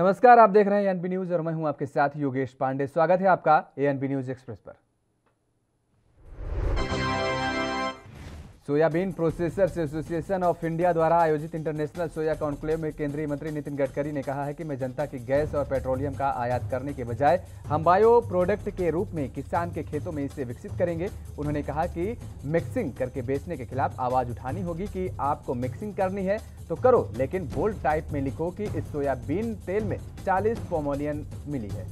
नमस्कार, आप देख रहे हैं एएनबी न्यूज और मैं हूं आपके साथ योगेश पांडे। स्वागत है आपका एएनबी न्यूज एक्सप्रेस पर। Soybean processors association of India द्वारा आयोजित इंटरनेशनल सोया कॉन्क्लेव में केंद्रीय मंत्री नितिन गडकरी ने कहा है कि मैं जनता की गैस और पेट्रोलियम का आयात करने के बजाय हम बायो प्रोडक्ट के रूप में किसान के खेतों में इसे विकसित करेंगे। उन्होंने कहा कि मिक्सिंग करके बेचने के खिलाफ आवाज उठानी होगी कि आपको मिक्सिंग करनी है तो करो, लेकिन बोल्ड टाइप में लिखो कि इस सोयाबीन तेल में 40 पोमोलियन मिली है।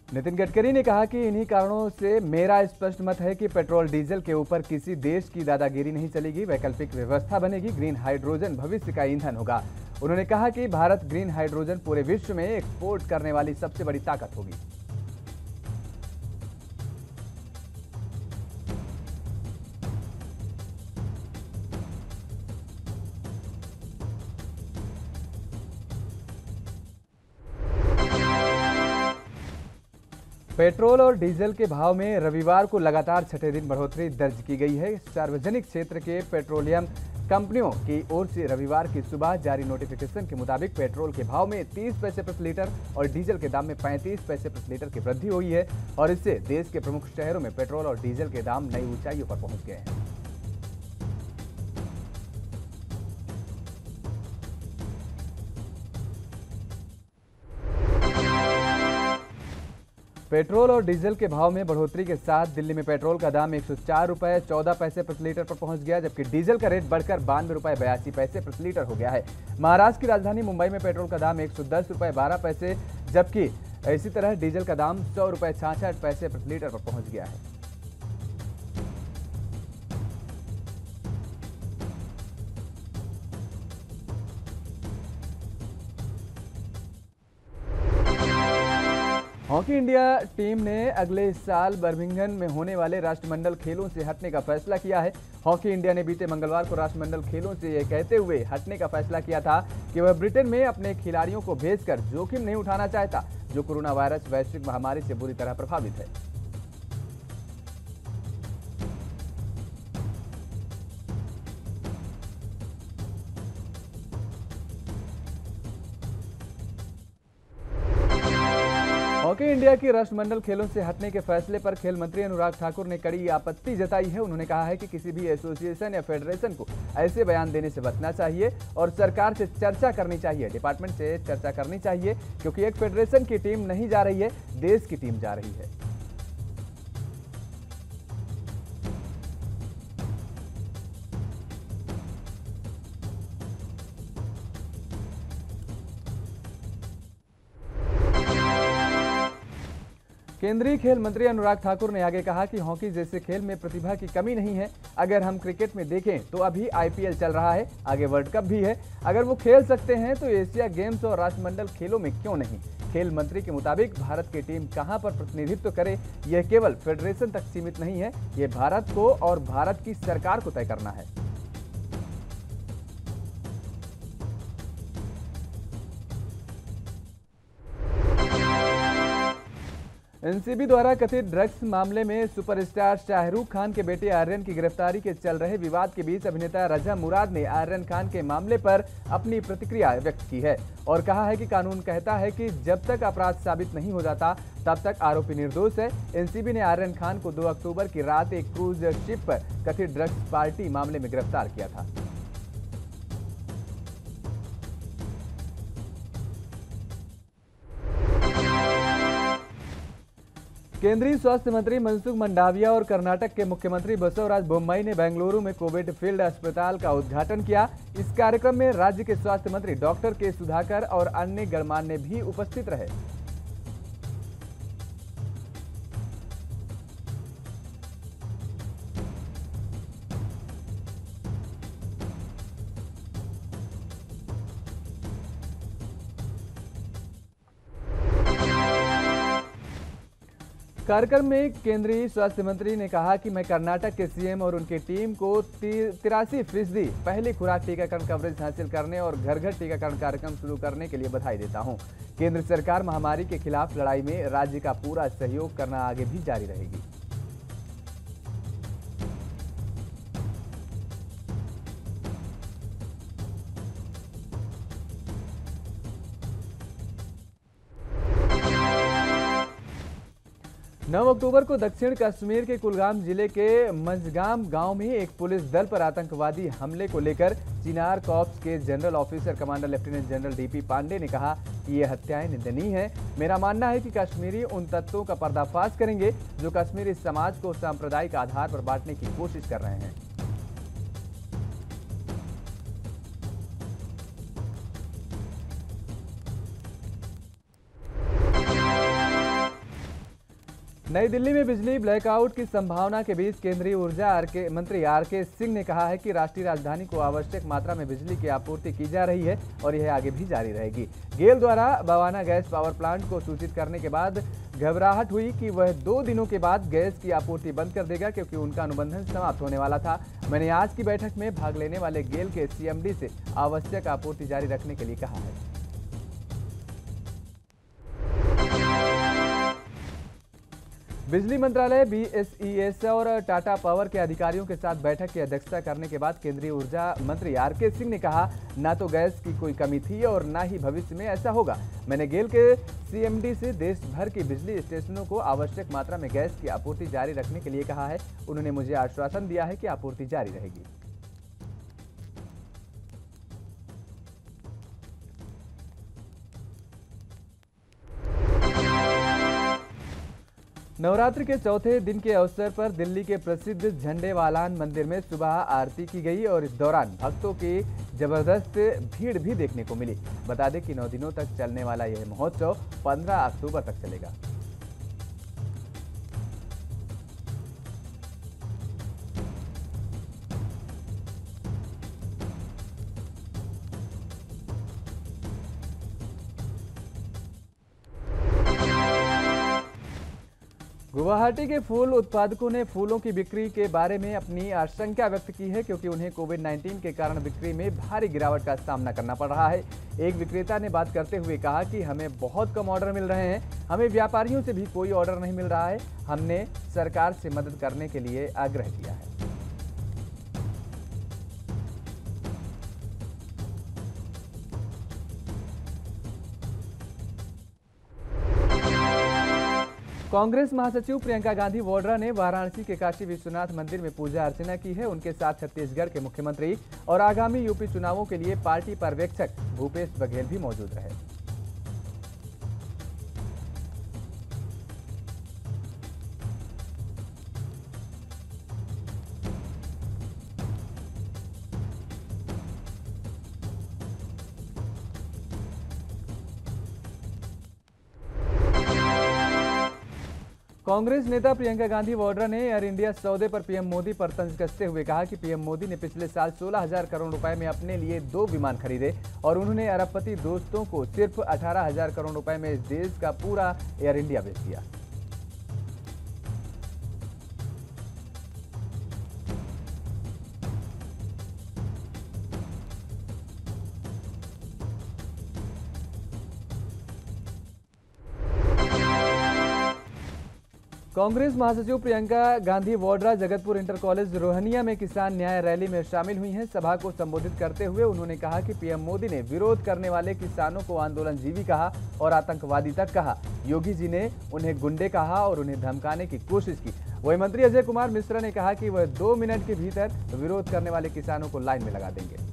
नितिन गडकरी ने कहा कि इन्हीं कारणों से मेरा स्पष्ट मत है कि पेट्रोल डीजल के ऊपर किसी देश की दादागिरी नहीं चलेगी, वैकल्पिक व्यवस्था बनेगी। ग्रीन हाइड्रोजन भविष्य का ईंधन होगा। उन्होंने कहा कि भारत ग्रीन हाइड्रोजन पूरे विश्व में एक्सपोर्ट करने वाली सबसे बड़ी ताकत होगी। पेट्रोल और डीजल के भाव में रविवार को लगातार छठे दिन बढ़ोतरी दर्ज की गई है। सार्वजनिक क्षेत्र के पेट्रोलियम कंपनियों की ओर से रविवार की सुबह जारी नोटिफिकेशन के मुताबिक पेट्रोल के भाव में 30 पैसे प्रति लीटर और डीजल के दाम में 35 पैसे प्रति लीटर की वृद्धि हुई है और इससे देश के प्रमुख शहरों में पेट्रोल और डीजल के दाम नई ऊंचाइयों पर पहुंच गए हैं। पेट्रोल और डीजल के भाव में बढ़ोतरी के साथ दिल्ली में पेट्रोल का दाम 104 रुपए 14 पैसे प्रति लीटर पर पहुंच गया, जबकि डीजल का रेट बढ़कर 92 रुपए 82 पैसे प्रति लीटर हो गया है। महाराष्ट्र की राजधानी मुंबई में पेट्रोल का दाम 110 रुपए 12 पैसे, जबकि इसी तरह डीजल का दाम 100 रुपए 66 पैसे प्रति लीटर पर पहुंच गया है। हॉकी इंडिया टीम ने अगले साल बर्मिंघम में होने वाले राष्ट्रमंडल खेलों से हटने का फैसला किया है। हॉकी इंडिया ने बीते मंगलवार को राष्ट्रमंडल खेलों से यह कहते हुए हटने का फैसला किया था कि वह ब्रिटेन में अपने खिलाड़ियों को भेजकर जोखिम नहीं उठाना चाहता, जो कोरोना वायरस वैश्विक महामारी से बुरी तरह प्रभावित है। हॉकी इंडिया की राष्ट्रमंडल खेलों से हटने के फैसले पर खेल मंत्री अनुराग ठाकुर ने कड़ी आपत्ति जताई है। उन्होंने कहा है कि किसी भी एसोसिएशन या फेडरेशन को ऐसे बयान देने से बचना चाहिए और सरकार से चर्चा करनी चाहिए, डिपार्टमेंट से चर्चा करनी चाहिए, क्योंकि एक फेडरेशन की टीम नहीं जा रही है, देश की टीम जा रही है। केंद्रीय खेल मंत्री अनुराग ठाकुर ने आगे कहा कि हॉकी जैसे खेल में प्रतिभा की कमी नहीं है। अगर हम क्रिकेट में देखें तो अभी आईपीएल चल रहा है, आगे वर्ल्ड कप भी है। अगर वो खेल सकते हैं तो एशिया गेम्स और राष्ट्रमंडल खेलों में क्यों नहीं। खेल मंत्री के मुताबिक भारत की टीम कहां पर प्रतिनिधित्व करे, यह केवल फेडरेशन तक सीमित नहीं है, ये भारत को और भारत की सरकार को तय करना है। एनसीबी द्वारा कथित ड्रग्स मामले में सुपरस्टार शाहरुख खान के बेटे आर्यन की गिरफ्तारी के चल रहे विवाद के बीच अभिनेता रजा मुराद ने आर्यन खान के मामले पर अपनी प्रतिक्रिया व्यक्त की है और कहा है कि कानून कहता है कि जब तक अपराध साबित नहीं हो जाता तब तक आरोपी निर्दोष है। एनसीबी ने आर्यन खान को 2 अक्टूबर की रात एक क्रूज शिप पर कथित ड्रग्स पार्टी मामले में गिरफ्तार किया था। केंद्रीय स्वास्थ्य मंत्री मनसुख मंडाविया और कर्नाटक के मुख्यमंत्री बसवराज बोम्मई ने बेंगलुरु में कोविड फील्ड अस्पताल का उद्घाटन किया। इस कार्यक्रम में राज्य के स्वास्थ्य मंत्री डॉक्टर के सुधाकर और अन्य गणमान्य भी उपस्थित रहे। कार्यक्रम में केंद्रीय स्वास्थ्य मंत्री ने कहा कि मैं कर्नाटक के सीएम और उनकी टीम को 83% पहली खुराक टीकाकरण कवरेज हासिल करने और घर घर टीकाकरण कार्यक्रम शुरू करने के लिए बधाई देता हूं। केंद्र सरकार महामारी के खिलाफ लड़ाई में राज्य का पूरा सहयोग करना आगे भी जारी रहेगी। 9 अक्टूबर को दक्षिण कश्मीर के कुलगाम जिले के मंजगाम गांव में एक पुलिस दल पर आतंकवादी हमले को लेकर चिनार कॉर्प्स के general officer commander lieutenant general DP Pandey ने कहा कि ये हत्याएं निंदनीय हैं। मेरा मानना है कि कश्मीरी उन तत्वों का पर्दाफाश करेंगे जो कश्मीरी समाज को सांप्रदायिक आधार पर बांटने की कोशिश कर रहे हैं। नई दिल्ली में बिजली ब्लैकआउट की संभावना के बीच केंद्रीय ऊर्जा मंत्री आरके सिंह ने कहा है कि राष्ट्रीय राजधानी को आवश्यक मात्रा में बिजली की आपूर्ति की जा रही है और यह आगे भी जारी रहेगी। गेल द्वारा बवाना गैस पावर प्लांट को सूचित करने के बाद घबराहट हुई कि वह 2 दिनों के बाद गैस की आपूर्ति बंद कर देगा क्योंकि उनका अनुबंधन समाप्त होने वाला था। मैंने आज की बैठक में भाग लेने वाले गेल के सीएमडी से आवश्यक आपूर्ति जारी रखने के लिए कहा है। बिजली मंत्रालय, बीएसईएस और टाटा पावर के अधिकारियों के साथ बैठक की अध्यक्षता करने के बाद केंद्रीय ऊर्जा मंत्री आरके सिंह ने कहा, ना तो गैस की कोई कमी थी और ना ही भविष्य में ऐसा होगा। मैंने गेल के सीएमडी से देश भर की बिजली स्टेशनों को आवश्यक मात्रा में गैस की आपूर्ति जारी रखने के लिए कहा है। उन्होंने मुझे आश्वासन दिया है कि आपूर्ति जारी रहेगी। नवरात्रि के चौथे दिन के अवसर पर दिल्ली के प्रसिद्ध झंडेवालान मंदिर में सुबह आरती की गई और इस दौरान भक्तों की जबरदस्त भीड़ भी देखने को मिली। बता दें कि 9 दिनों तक चलने वाला यह महोत्सव 15 अक्टूबर तक चलेगा। गुवाहाटी के फूल उत्पादकों ने फूलों की बिक्री के बारे में अपनी आशंका व्यक्त की है क्योंकि उन्हें कोविड-19 के कारण बिक्री में भारी गिरावट का सामना करना पड़ रहा है। एक विक्रेता ने बात करते हुए कहा कि हमें बहुत कम ऑर्डर मिल रहे हैं, हमें व्यापारियों से भी कोई ऑर्डर नहीं मिल रहा है। हमने सरकार से मदद करने के लिए आग्रह किया है। कांग्रेस महासचिव प्रियंका गांधी वाड्रा ने वाराणसी के काशी विश्वनाथ मंदिर में पूजा अर्चना की है। उनके साथ छत्तीसगढ़ के मुख्यमंत्री और आगामी यूपी चुनावों के लिए पार्टी पर्यवेक्षक भूपेश बघेल भी मौजूद रहे। कांग्रेस नेता प्रियंका गांधी वाड्रा ने एयर इंडिया सौदे पर पीएम मोदी पर तंज कसते हुए कहा कि पीएम मोदी ने पिछले साल 16,000 करोड़ रुपए में अपने लिए 2 विमान खरीदे और उन्होंने अरबपति दोस्तों को सिर्फ 18,000 करोड़ रुपए में इस देश का पूरा एयर इंडिया बेच दिया। कांग्रेस महासचिव प्रियंका गांधी वाड्रा जगतपुर इंटर कॉलेज रोहनिया में किसान न्याय रैली में शामिल हुई हैं। सभा को संबोधित करते हुए उन्होंने कहा कि पीएम मोदी ने विरोध करने वाले किसानों को आंदोलनजीवी कहा और आतंकवादी तक कहा। योगी जी ने उन्हें गुंडे कहा और उन्हें धमकाने की कोशिश की। वहीं मंत्री अजय कुमार मिश्रा ने कहा कि वह 2 मिनट के भीतर विरोध करने वाले किसानों को लाइन में लगा देंगे।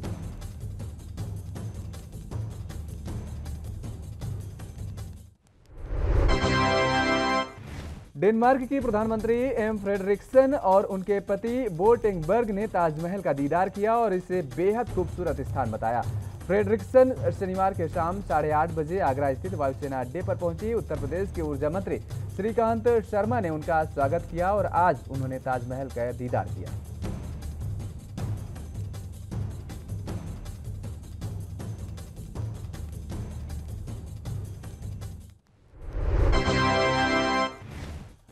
डेनमार्क की प्रधानमंत्री एम फ्रेडरिक्सन और उनके पति बो टेंगबर्ग ने ताजमहल का दीदार किया और इसे बेहद खूबसूरत स्थान बताया। फ्रेडरिक्सन शनिवार के शाम 8:30 बजे आगरा स्थित वायुसेना अड्डे पर पहुंची। उत्तर प्रदेश के ऊर्जा मंत्री श्रीकांत शर्मा ने उनका स्वागत किया और आज उन्होंने ताजमहल का दीदार किया।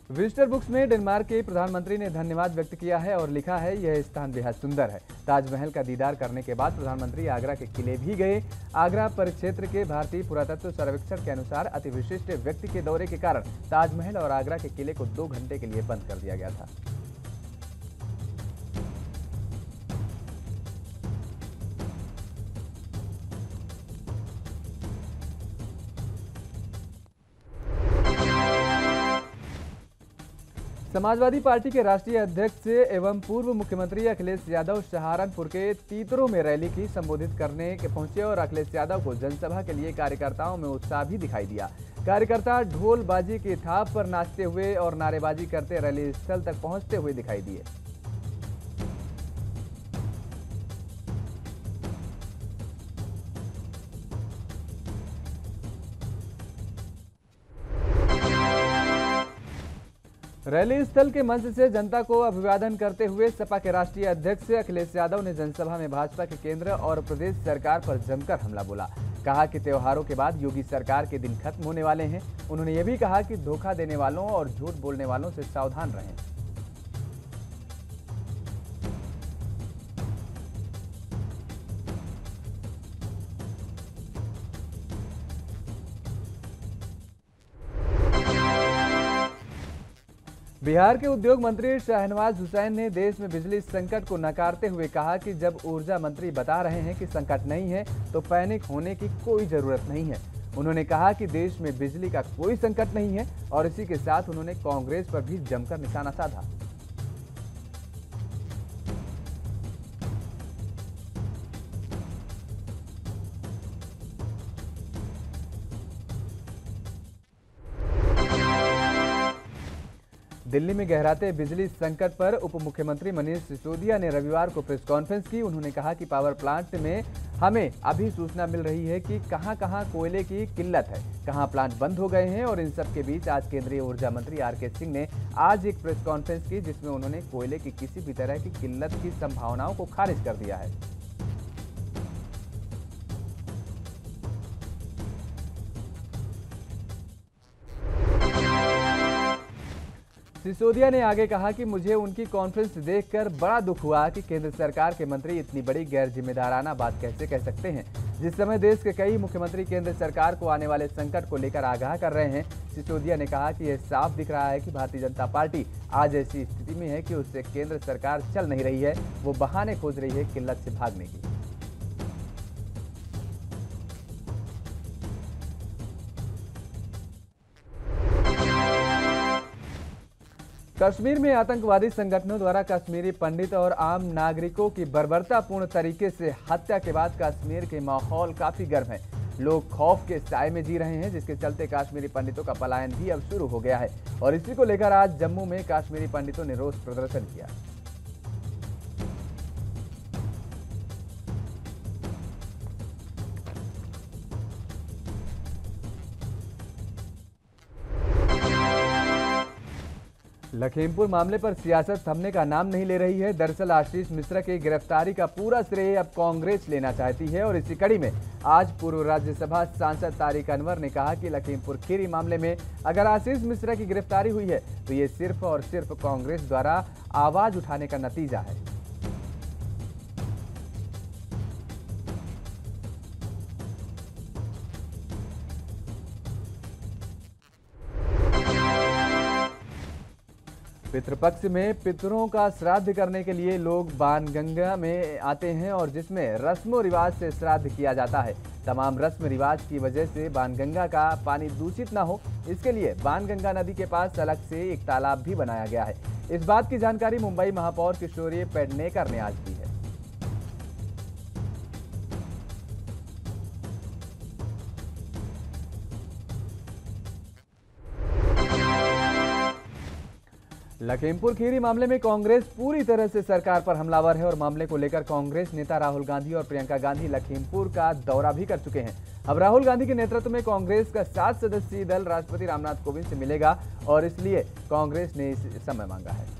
विजिटर बुक्स में डेनमार्क के प्रधानमंत्री ने धन्यवाद व्यक्त किया है और लिखा है, यह स्थान बेहद सुंदर है। ताजमहल का दीदार करने के बाद प्रधानमंत्री आगरा के किले भी गए। आगरा परिक्षेत्र के भारतीय पुरातत्व सर्वेक्षण के अनुसार अति विशिष्ट व्यक्ति के दौरे के कारण ताजमहल और आगरा के किले को 2 घंटे के लिए बंद कर दिया गया था। समाजवादी पार्टी के राष्ट्रीय अध्यक्ष एवं पूर्व मुख्यमंत्री अखिलेश यादव सहारनपुर के तीतरों में रैली की संबोधित करने के पहुंचे और अखिलेश यादव को जनसभा के लिए कार्यकर्ताओं में उत्साह भी दिखाई दिया। कार्यकर्ता ढोल बाजी की थाप पर नाचते हुए और नारेबाजी करते रैली स्थल तक पहुंचते हुए दिखाई दिए। रैली स्थल के मंच से जनता को अभिवादन करते हुए सपा के राष्ट्रीय अध्यक्ष अखिलेश यादव ने जनसभा में भाजपा के केंद्र और प्रदेश सरकार पर जमकर हमला बोला। कहा कि त्योहारों के बाद योगी सरकार के दिन खत्म होने वाले हैं। उन्होंने ये भी कहा कि धोखा देने वालों और झूठ बोलने वालों से सावधान रहें। बिहार के उद्योग मंत्री शाहनवाज हुसैन ने देश में बिजली संकट को नकारते हुए कहा कि जब ऊर्जा मंत्री बता रहे हैं कि संकट नहीं है तो पैनिक होने की कोई जरूरत नहीं है। उन्होंने कहा कि देश में बिजली का कोई संकट नहीं है और इसी के साथ उन्होंने कांग्रेस पर भी जमकर निशाना साधा। दिल्ली में गहराते बिजली संकट पर उप मुख्यमंत्री मनीष सिसोदिया ने रविवार को प्रेस कॉन्फ्रेंस की। उन्होंने कहा कि पावर प्लांट में हमें अभी सूचना मिल रही है कि कहां-कहां कोयले की किल्लत है, कहां प्लांट बंद हो गए हैं और इन सब के बीच आज केंद्रीय ऊर्जा मंत्री आर.के. सिंह ने आज एक प्रेस कॉन्फ्रेंस की जिसमें उन्होंने कोयले की किसी भी तरह की किल्लत की संभावनाओं को खारिज कर दिया है। सिसोदिया ने आगे कहा कि मुझे उनकी कॉन्फ्रेंस देखकर बड़ा दुख हुआ कि केंद्र सरकार के मंत्री इतनी बड़ी गैर जिम्मेदाराना बात कैसे कह सकते हैं। जिस समय देश के कई मुख्यमंत्री केंद्र सरकार को आने वाले संकट को लेकर आगाह कर रहे हैं। सिसोदिया ने कहा कि यह साफ दिख रहा है कि भारतीय जनता पार्टी आज ऐसी स्थिति में है कि उससे केंद्र सरकार चल नहीं रही है, वो बहाने खोज रही है किल्लत से भागने की। कश्मीर में आतंकवादी संगठनों द्वारा कश्मीरी पंडित और आम नागरिकों की बर्बरतापूर्ण तरीके से हत्या के बाद कश्मीर के माहौल काफी गर्म है। लोग खौफ के साए में जी रहे हैं, जिसके चलते कश्मीरी पंडितों का पलायन भी अब शुरू हो गया है और इसी को लेकर आज जम्मू में कश्मीरी पंडितों ने रोष प्रदर्शन किया। लखीमपुर मामले पर सियासत थमने का नाम नहीं ले रही है। दरअसल आशीष मिश्रा की गिरफ्तारी का पूरा श्रेय अब कांग्रेस लेना चाहती है और इसी कड़ी में आज पूर्व राज्यसभा सांसद तारिक अनवर ने कहा कि लखीमपुर खीरी मामले में अगर आशीष मिश्रा की गिरफ्तारी हुई है तो ये सिर्फ और सिर्फ कांग्रेस द्वारा आवाज उठाने का नतीजा है। पितृपक्ष में पितरों का श्राद्ध करने के लिए लोग बाणगंगा में आते हैं और जिसमें रस्म रिवाज से श्राद्ध किया जाता है। तमाम रस्म रिवाज की वजह से बाणगंगा का पानी दूषित न हो, इसके लिए बाणगंगा नदी के पास अलग से एक तालाब भी बनाया गया है। इस बात की जानकारी मुंबई महापौर किशोरी पेडनेकर ने आज दी है। लखीमपुर खीरी मामले में कांग्रेस पूरी तरह से सरकार पर हमलावर है और मामले को लेकर कांग्रेस नेता राहुल गांधी और प्रियंका गांधी लखीमपुर का दौरा भी कर चुके हैं। अब राहुल गांधी के नेतृत्व में कांग्रेस का 7 सदस्यीय दल राष्ट्रपति रामनाथ कोविंद से मिलेगा और इसलिए कांग्रेस ने इस समय मांगा है।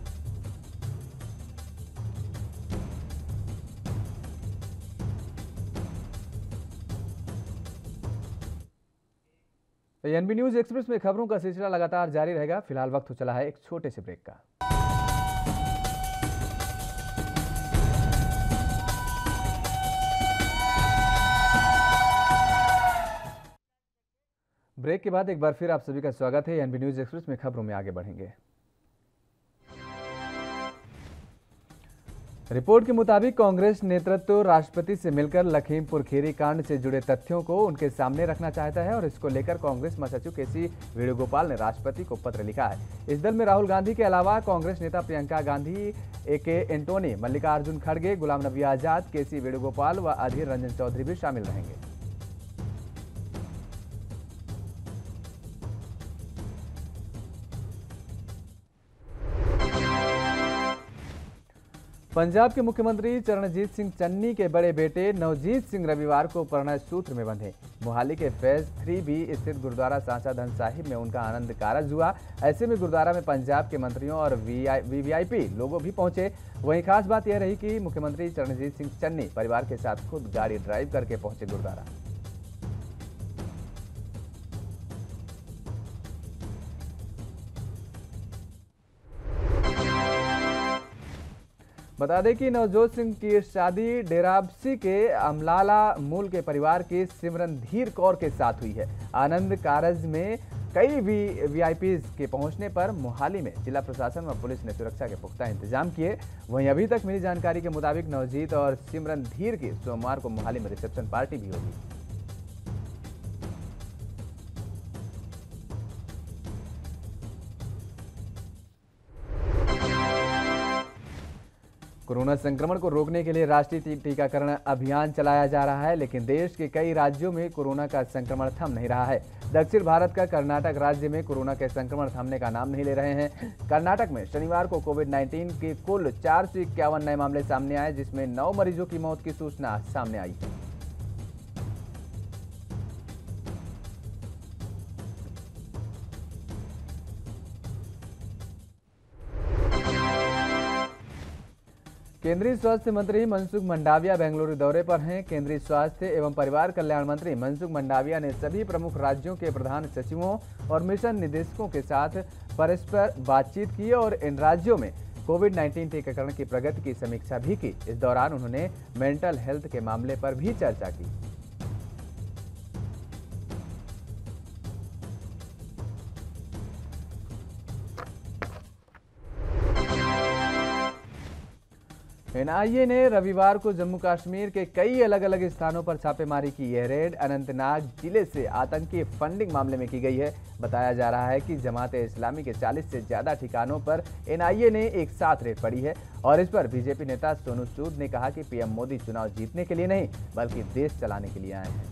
एनबी न्यूज एक्सप्रेस में खबरों का सिलसिला लगातार जारी रहेगा। फिलहाल वक्त हो चला है एक छोटे से ब्रेक का। ब्रेक के बाद एक बार फिर आप सभी का स्वागत है। एनबी न्यूज एक्सप्रेस में खबरों में आगे बढ़ेंगे। रिपोर्ट के मुताबिक कांग्रेस नेतृत्व राष्ट्रपति से मिलकर लखीमपुर खीरी कांड से जुड़े तथ्यों को उनके सामने रखना चाहता है और इसको लेकर कांग्रेस महासचिव केसी वेणुगोपाल ने राष्ट्रपति को पत्र लिखा है। इस दल में राहुल गांधी के अलावा कांग्रेस नेता प्रियंका गांधी, AK एंटोनी, मल्लिकार्जुन खड़गे, गुलाम नबी आजाद, केसी वेणुगोपाल व अधीर रंजन चौधरी भी शामिल रहेंगे। पंजाब के मुख्यमंत्री चरणजीत सिंह चन्नी के बड़े बेटे नवजीत सिंह रविवार को प्रणय सूत्र में बंधे। मोहाली के फेज 3B स्थित गुरुद्वारा सांचा धन साहिब में उनका आनंद कारज हुआ। ऐसे में गुरुद्वारा में पंजाब के मंत्रियों और VVIP लोगों भी पहुंचे। वहीं खास बात यह रही कि मुख्यमंत्री चरणजीत सिंह चन्नी परिवार के साथ खुद गाड़ी ड्राइव करके पहुंचे गुरुद्वारा। बता दें कि नवजोत सिंह की शादी डेराबसी के अमलाला मूल के परिवार की सिमरनधीर कौर के साथ हुई है। आनंद कारज में कई VIPs के पहुंचने पर मोहाली में जिला प्रशासन व पुलिस ने सुरक्षा के पुख्ता इंतजाम किए। वहीं अभी तक मिली जानकारी के मुताबिक नवजीत और सिमरनधीर की सोमवार को मोहाली में रिसेप्शन पार्टी भी होगी। कोरोना संक्रमण को रोकने के लिए राष्ट्रीय टीकाकरण अभियान चलाया जा रहा है, लेकिन देश के कई राज्यों में कोरोना का संक्रमण थम नहीं रहा है। दक्षिण भारत का कर्नाटक राज्य में कोरोना के संक्रमण थमने का नाम नहीं ले रहे हैं। कर्नाटक में शनिवार को कोविड-19 के कुल 451 नए मामले सामने आए, जिसमें 9 मरीजों की मौत की सूचना सामने आई है। केंद्रीय स्वास्थ्य मंत्री मनसुख मंडाविया बेंगलुरु दौरे पर हैं। केंद्रीय स्वास्थ्य एवं परिवार कल्याण मंत्री मनसुख मंडाविया ने सभी प्रमुख राज्यों के प्रधान सचिवों और मिशन निदेशकों के साथ परस्पर बातचीत की और इन राज्यों में कोविड-19 टीकाकरण की प्रगति की समीक्षा भी की। इस दौरान उन्होंने मेंटल हेल्थ के मामले पर भी चर्चा की। NIA ने रविवार को जम्मू कश्मीर के कई अलग अलग स्थानों पर छापेमारी की। यह रेड अनंतनाग जिले से आतंकी फंडिंग मामले में की गई है। बताया जा रहा है कि जमात-ए इस्लामी के 40 से ज्यादा ठिकानों पर NIA ने एक साथ रेड पड़ी है और इस पर बीजेपी नेता सोनू सूद ने कहा कि PM मोदी चुनाव जीतने के लिए नहीं बल्कि देश चलाने के लिए आए हैं।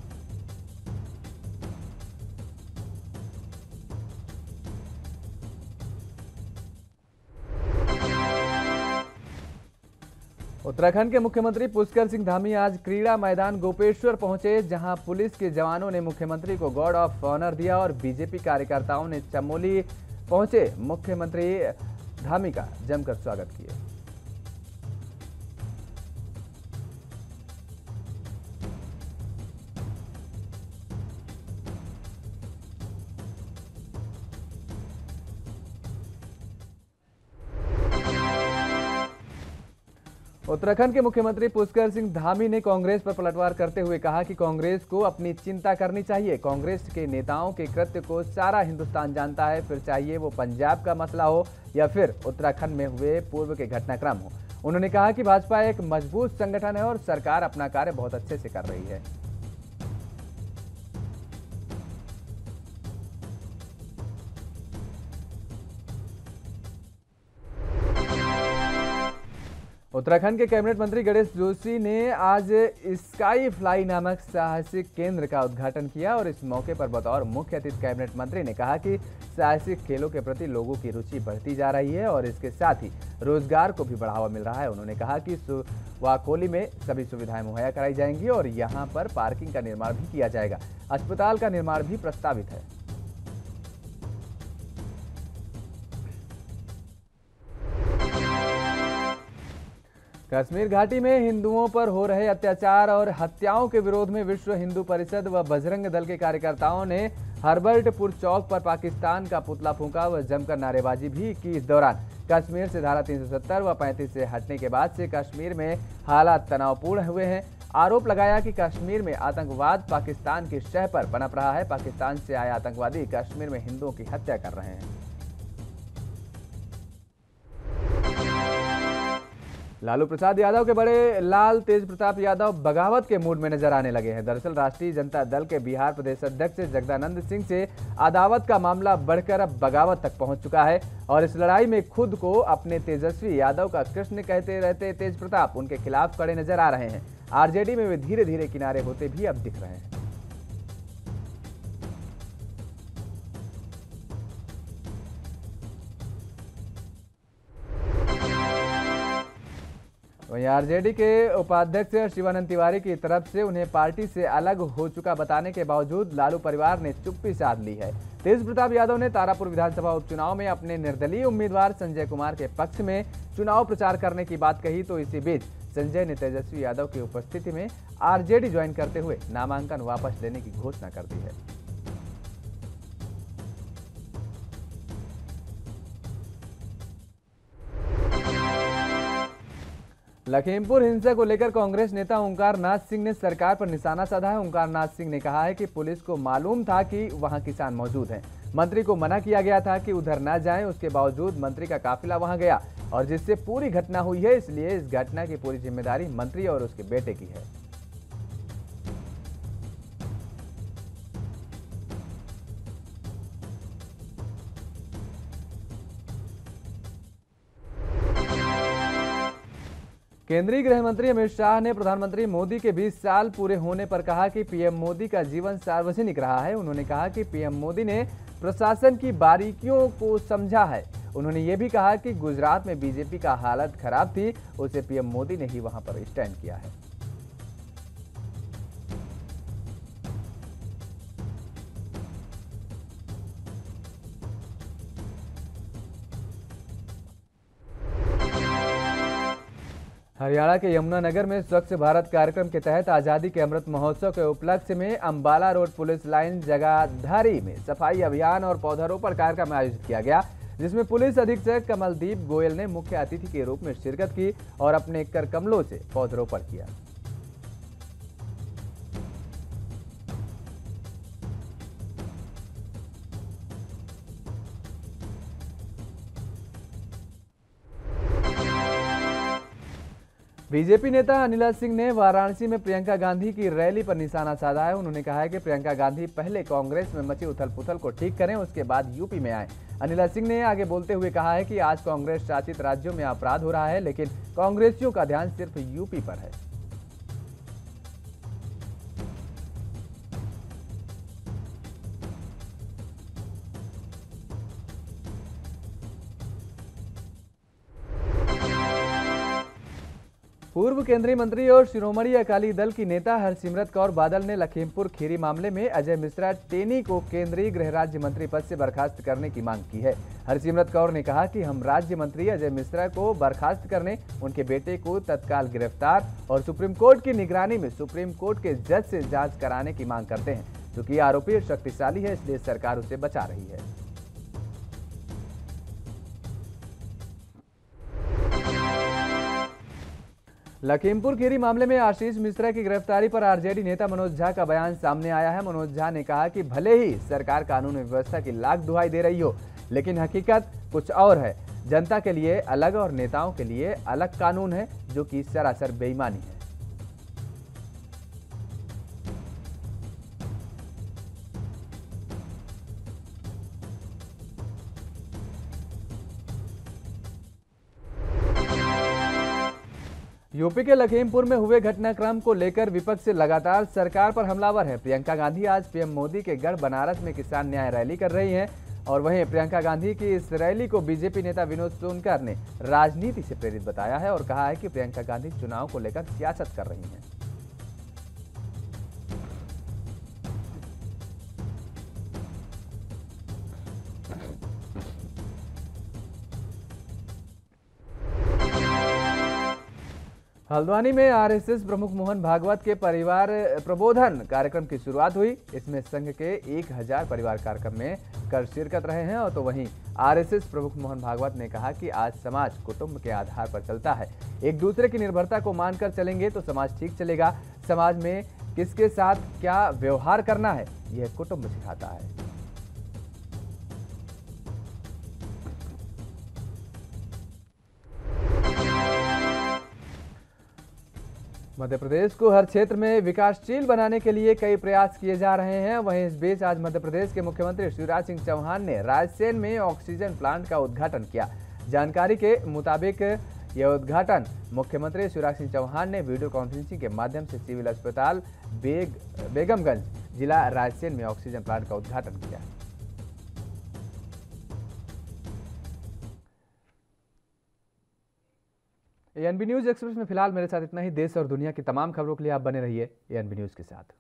उत्तराखंड के मुख्यमंत्री पुष्कर सिंह धामी आज क्रीड़ा मैदान गोपेश्वर पहुंचे, जहां पुलिस के जवानों ने मुख्यमंत्री को गार्ड ऑफ ऑनर दिया और बीजेपी कार्यकर्ताओं ने चमोली पहुंचे मुख्यमंत्री धामी का जमकर स्वागत किया। उत्तराखंड के मुख्यमंत्री पुष्कर सिंह धामी ने कांग्रेस पर पलटवार करते हुए कहा कि कांग्रेस को अपनी चिंता करनी चाहिए। कांग्रेस के नेताओं के कृत्य को सारा हिंदुस्तान जानता है, फिर चाहिए वो पंजाब का मसला हो या फिर उत्तराखंड में हुए पूर्व के घटनाक्रम हो। उन्होंने कहा कि भाजपा एक मजबूत संगठन है और सरकार अपना कार्य बहुत अच्छे से कर रही है। उत्तराखंड के कैबिनेट मंत्री गणेश जोशी ने आज स्काई फ्लाई नामक साहसिक केंद्र का उद्घाटन किया और इस मौके पर बतौर मुख्य अतिथि कैबिनेट मंत्री ने कहा कि साहसिक खेलों के प्रति लोगों की रुचि बढ़ती जा रही है और इसके साथ ही रोजगार को भी बढ़ावा मिल रहा है। उन्होंने कहा कि वाकोली में सभी सुविधाएं मुहैया कराई जाएंगी और यहां पर पार्किंग का निर्माण भी किया जाएगा। अस्पताल का निर्माण भी प्रस्तावित है। कश्मीर घाटी में हिंदुओं पर हो रहे अत्याचार और हत्याओं के विरोध में विश्व हिंदू परिषद व बजरंग दल के कार्यकर्ताओं ने हर्बर्टपुर चौक पर पाकिस्तान का पुतला फूंका व जमकर नारेबाजी भी की। इस दौरान कश्मीर से धारा 370 व 35 से हटने के बाद से कश्मीर में हालात तनावपूर्ण हुए हैं। आरोप लगाया कि कश्मीर में आतंकवाद पाकिस्तान की शह पर पनप रहा है। पाकिस्तान से आए आतंकवादी कश्मीर में हिंदुओं की हत्या कर रहे हैं। लालू प्रसाद यादव के बड़े लाल तेज प्रताप यादव बगावत के मूड में नजर आने लगे हैं। दरअसल राष्ट्रीय जनता दल के बिहार प्रदेश अध्यक्ष जगदानंद सिंह से अदावत का मामला बढ़कर अब बगावत तक पहुंच चुका है और इस लड़ाई में खुद को अपने तेजस्वी यादव का कृष्ण कहते रहते तेज प्रताप उनके खिलाफ खड़े नजर आ रहे हैं। आरजेडी में वे धीरे धीरे किनारे होते भी अब दिख रहे हैं। वहीं आरजेडी के उपाध्यक्ष शिवानंद तिवारी की तरफ से उन्हें पार्टी से अलग हो चुका बताने के बावजूद लालू परिवार ने चुप्पी साध ली है। तेज प्रताप यादव ने तारापुर विधानसभा उपचुनाव में अपने निर्दलीय उम्मीदवार संजय कुमार के पक्ष में चुनाव प्रचार करने की बात कही, तो इसी बीच संजय ने तेजस्वी यादव की उपस्थिति में आरजेडी ज्वाइन करते हुए नामांकन वापस लेने की घोषणा कर दी है। लखीमपुर हिंसा को लेकर कांग्रेस नेता ओंकार नाथ सिंह ने सरकार पर निशाना साधा है। ओंकार नाथ सिंह ने कहा है कि पुलिस को मालूम था कि वहां किसान मौजूद हैं। मंत्री को मना किया गया था कि उधर न जाएं, उसके बावजूद मंत्री का काफिला वहां गया और जिससे पूरी घटना हुई है, इसलिए इस घटना की पूरी जिम्मेदारी मंत्री और उसके बेटे की है। केंद्रीय गृह मंत्री अमित शाह ने प्रधानमंत्री मोदी के 20 साल पूरे होने पर कहा कि पीएम मोदी का जीवन सार्वजनिक रहा है। उन्होंने कहा कि पीएम मोदी ने प्रशासन की बारीकियों को समझा है। उन्होंने ये भी कहा कि गुजरात में बीजेपी का हालत खराब थी, उसे पीएम मोदी ने ही वहां पर स्टैंड किया है। हरियाणा के यमुनानगर में स्वच्छ भारत कार्यक्रम के तहत आजादी के अमृत महोत्सव के उपलक्ष्य में अंबाला रोड पुलिस लाइन जगाधारी में सफाई अभियान और पौधारोपण कार्यक्रम आयोजित किया गया, जिसमें पुलिस अधीक्षक कमलदीप गोयल ने मुख्य अतिथि के रूप में शिरकत की और अपने कर कमलों से पौधारोपण किया। बीजेपी नेता अनिला सिंह ने वाराणसी में प्रियंका गांधी की रैली पर निशाना साधा है। उन्होंने कहा है कि प्रियंका गांधी पहले कांग्रेस में मची उथल पुथल को ठीक करें, उसके बाद यूपी में आए। अनिला सिंह ने आगे बोलते हुए कहा है कि आज कांग्रेस शासित राज्यों में अपराध हो रहा है, लेकिन कांग्रेसियों का ध्यान सिर्फ यूपी पर है। पूर्व केंद्रीय मंत्री और शिरोमणि अकाली दल की नेता हरसिमरत कौर बादल ने लखीमपुर खीरी मामले में अजय मिश्रा टेनी को केंद्रीय गृह राज्य मंत्री पद से बर्खास्त करने की मांग की है। हरसिमरत कौर ने कहा कि हम राज्य मंत्री अजय मिश्रा को बर्खास्त करने, उनके बेटे को तत्काल गिरफ्तार और सुप्रीम कोर्ट की निगरानी में सुप्रीम कोर्ट के जज से जांच कराने की मांग करते हैं। क्योंकि आरोपी शक्तिशाली है, इसलिए सरकार उसे बचा रही है। लखीमपुर खीरी मामले में आशीष मिश्रा की गिरफ्तारी पर आरजेडी नेता मनोज झा का बयान सामने आया है। मनोज झा ने कहा कि भले ही सरकार कानून व्यवस्था की लाख दुहाई दे रही हो, लेकिन हकीकत कुछ और है। जनता के लिए अलग और नेताओं के लिए अलग कानून है, जो कि सरासर बेईमानी है। यूपी के लखीमपुर में हुए घटनाक्रम को लेकर विपक्ष लगातार सरकार पर हमलावर है। प्रियंका गांधी आज पीएम मोदी के गढ़ बनारस में किसान न्याय रैली कर रही हैं और वहीं प्रियंका गांधी की इस रैली को बीजेपी नेता विनोद सोनकर ने राजनीति से प्रेरित बताया है और कहा है कि प्रियंका गांधी चुनाव को लेकर सियासत कर रही हैं। हल्द्वानी में आरएसएस प्रमुख मोहन भागवत के परिवार प्रबोधन कार्यक्रम की शुरुआत हुई। इसमें संघ के 1000 परिवार कार्यक्रम में कर शिरकत रहे हैं और तो वहीं आरएसएस प्रमुख मोहन भागवत ने कहा कि आज समाज कुटुंब के आधार पर चलता है। एक दूसरे की निर्भरता को मानकर चलेंगे तो समाज ठीक चलेगा। समाज में किसके साथ क्या व्यवहार करना है, यह कुटुंब सिखाता है। मध्य प्रदेश को हर क्षेत्र में विकासशील बनाने के लिए कई प्रयास किए जा रहे हैं। वहीं इस बीच आज मध्य प्रदेश के मुख्यमंत्री शिवराज सिंह चौहान ने रायसेन में ऑक्सीजन प्लांट का उद्घाटन किया। जानकारी के मुताबिक यह उद्घाटन मुख्यमंत्री शिवराज सिंह चौहान ने वीडियो कॉन्फ्रेंसिंग के माध्यम से सिविल अस्पताल बेगमगंज, जिला रायसेन में ऑक्सीजन प्लांट का उद्घाटन किया। एएनबी न्यूज एक्सप्रेस में फिलहाल मेरे साथ इतना ही। देश और दुनिया की तमाम खबरों के लिए आप बने रहिए एएनबी न्यूज के साथ।